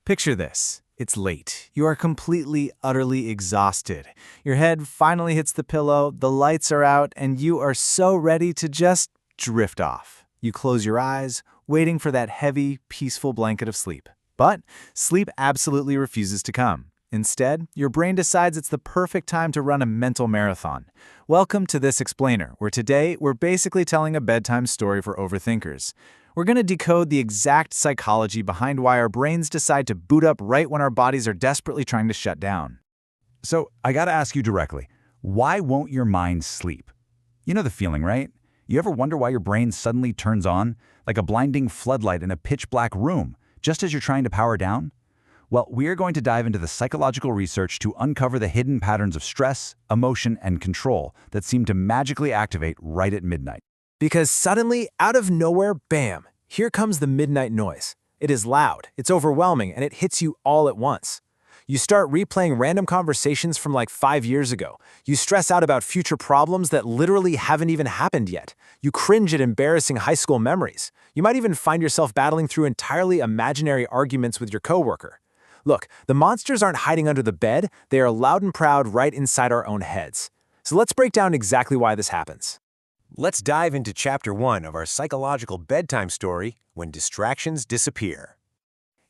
Picture this. It's late. You are completely, utterly exhausted. Your head finally hits the pillow, the lights are out, and you are so ready to just drift off. You close your eyes, waiting for that heavy, peaceful blanket of sleep. But sleep absolutely refuses to come. Instead, your brain decides it's the perfect time to run a mental marathon. Welcome to This Explainer, where today we're basically telling a bedtime story for overthinkers. We're going to decode the exact psychology behind why our brains decide to boot up right when our bodies are desperately trying to shut down. So I gotta ask you directly, why won't your mind sleep? You know the feeling, right? You ever wonder why your brain suddenly turns on, like a blinding floodlight in a pitch-black room, just as you're trying to power down? Well, we are going to dive into the psychological research to uncover the hidden patterns of stress, emotion, and control that seem to magically activate right at midnight. Because suddenly, out of nowhere, bam, here comes the midnight noise. It is loud, it's overwhelming, and it hits you all at once. You start replaying random conversations from like 5 years ago. You stress out about future problems that literally haven't even happened yet. You cringe at embarrassing high school memories. You might even find yourself battling through entirely imaginary arguments with your coworker. Look, the monsters aren't hiding under the bed, they are loud and proud right inside our own heads. So let's break down exactly why this happens. Let's dive into Chapter 1 of our psychological bedtime story, When Distractions Disappear.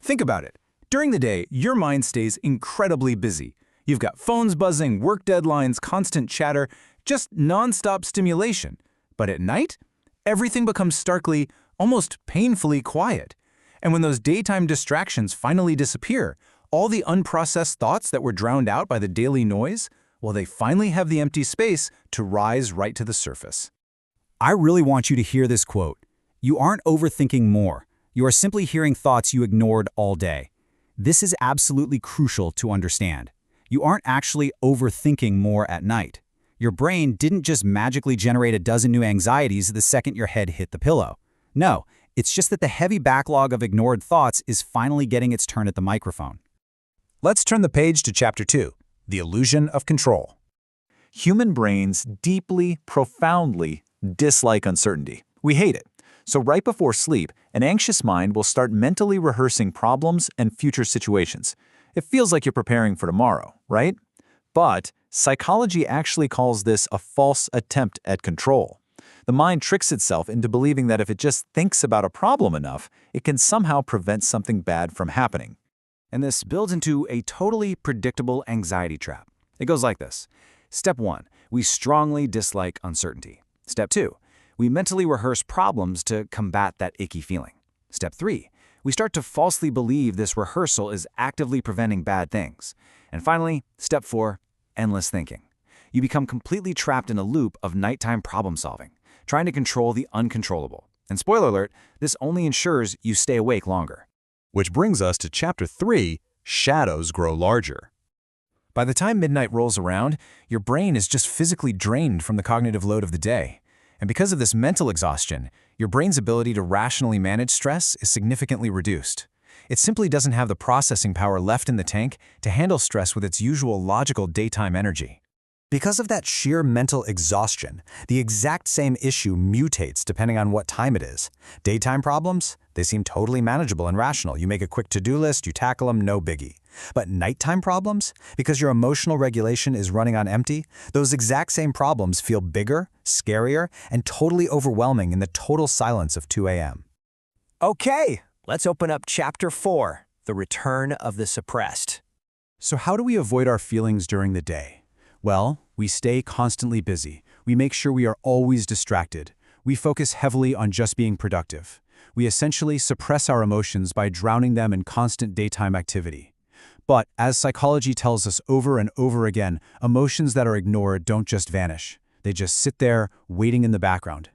Think about it. During the day, your mind stays incredibly busy. You've got phones buzzing, work deadlines, constant chatter, just non-stop stimulation. But at night, everything becomes starkly, almost painfully quiet. And when those daytime distractions finally disappear, all the unprocessed thoughts that were drowned out by the daily noise, well, they finally have the empty space to rise right to the surface. I really want you to hear this quote. You aren't overthinking more. You are simply hearing thoughts you ignored all day. This is absolutely crucial to understand. You aren't actually overthinking more at night. Your brain didn't just magically generate a dozen new anxieties the second your head hit the pillow. No, it's just that the heavy backlog of ignored thoughts is finally getting its turn at the microphone. Let's turn the page to Chapter 2, The Illusion of Control. Human brains deeply, profoundly dislike uncertainty. We hate it. So right before sleep, an anxious mind will start mentally rehearsing problems and future situations. It feels like you're preparing for tomorrow, right? But psychology actually calls this a false attempt at control. The mind tricks itself into believing that if it just thinks about a problem enough, it can somehow prevent something bad from happening. And this builds into a totally predictable anxiety trap. It goes like this. Step 1, we strongly dislike uncertainty. Step 2, we mentally rehearse problems to combat that icky feeling. Step 3, we start to falsely believe this rehearsal is actively preventing bad things. And finally, Step 4, endless thinking. You become completely trapped in a loop of nighttime problem solving, trying to control the uncontrollable. And spoiler alert, this only ensures you stay awake longer. Which brings us to Chapter 3, Shadows Grow Larger. By the time midnight rolls around, your brain is just physically drained from the cognitive load of the day. And because of this mental exhaustion, your brain's ability to rationally manage stress is significantly reduced. It simply doesn't have the processing power left in the tank to handle stress with its usual logical daytime energy. Because of that sheer mental exhaustion, the exact same issue mutates depending on what time it is. Daytime problems? They seem totally manageable and rational. You make a quick to-do list, you tackle them, no biggie. But nighttime problems? Because your emotional regulation is running on empty, those exact same problems feel bigger, scarier, and totally overwhelming in the total silence of 2 a.m. Okay, let's open up Chapter 4, The Return of the Suppressed. So how do we avoid our feelings during the day? Well, we stay constantly busy. We make sure we are always distracted. We focus heavily on just being productive. We essentially suppress our emotions by drowning them in constant daytime activity. But as psychology tells us over and over again, emotions that are ignored don't just vanish. They just sit there, waiting in the background.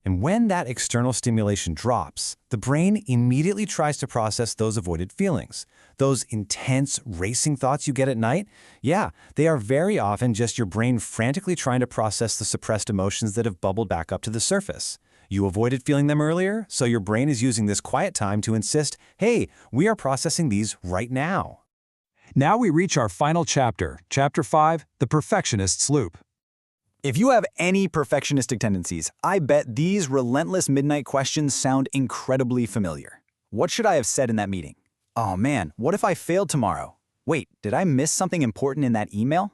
And when that external stimulation drops, the brain immediately tries to process those avoided feelings. Those intense, racing thoughts you get at night, yeah, they are very often just your brain frantically trying to process the suppressed emotions that have bubbled back up to the surface. You avoided feeling them earlier, so your brain is using this quiet time to insist, hey, we are processing these right now. Now we reach our final chapter, Chapter 5, The Perfectionist's Loop. If you have any perfectionistic tendencies, I bet these relentless midnight questions sound incredibly familiar. What should I have said in that meeting? Oh man, what if I failed tomorrow? Wait, did I miss something important in that email?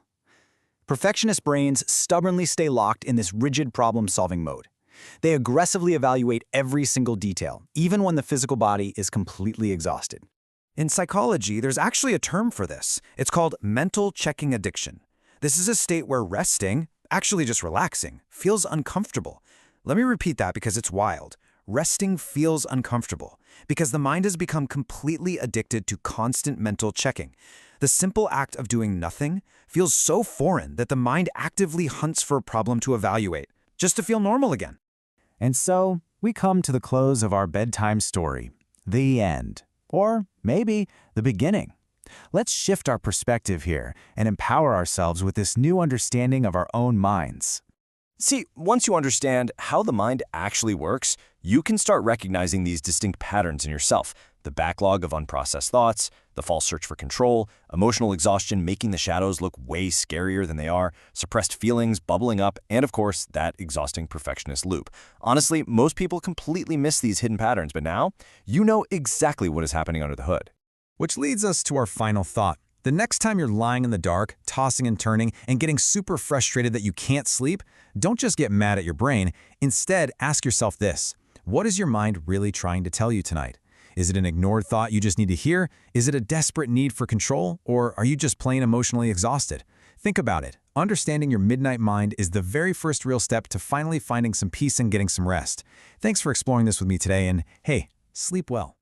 Perfectionist brains stubbornly stay locked in this rigid problem-solving mode. They aggressively evaluate every single detail, even when the physical body is completely exhausted. In psychology, there's actually a term for this. It's called mental checking addiction. This is a state where resting, actually just relaxing, feels uncomfortable. Let me repeat that because it's wild. Resting feels uncomfortable because the mind has become completely addicted to constant mental checking. The simple act of doing nothing feels so foreign that the mind actively hunts for a problem to evaluate, just to feel normal again. And so, we come to the close of our bedtime story, the end. Or maybe the beginning. Let's shift our perspective here and empower ourselves with this new understanding of our own minds. See, once you understand how the mind actually works, you can start recognizing these distinct patterns in yourself. The backlog of unprocessed thoughts, the false search for control, emotional exhaustion making the shadows look way scarier than they are, suppressed feelings bubbling up, and of course, that exhausting perfectionist loop. Honestly, most people completely miss these hidden patterns, but now you know exactly what is happening under the hood. Which leads us to our final thought. The next time you're lying in the dark, tossing and turning, and getting super frustrated that you can't sleep, don't just get mad at your brain. Instead, ask yourself this: what is your mind really trying to tell you tonight? Is it an ignored thought you just need to hear? Is it a desperate need for control? Or are you just plain emotionally exhausted? Think about it. Understanding your midnight mind is the very first real step to finally finding some peace and getting some rest. Thanks for exploring this with me today, and hey, sleep well.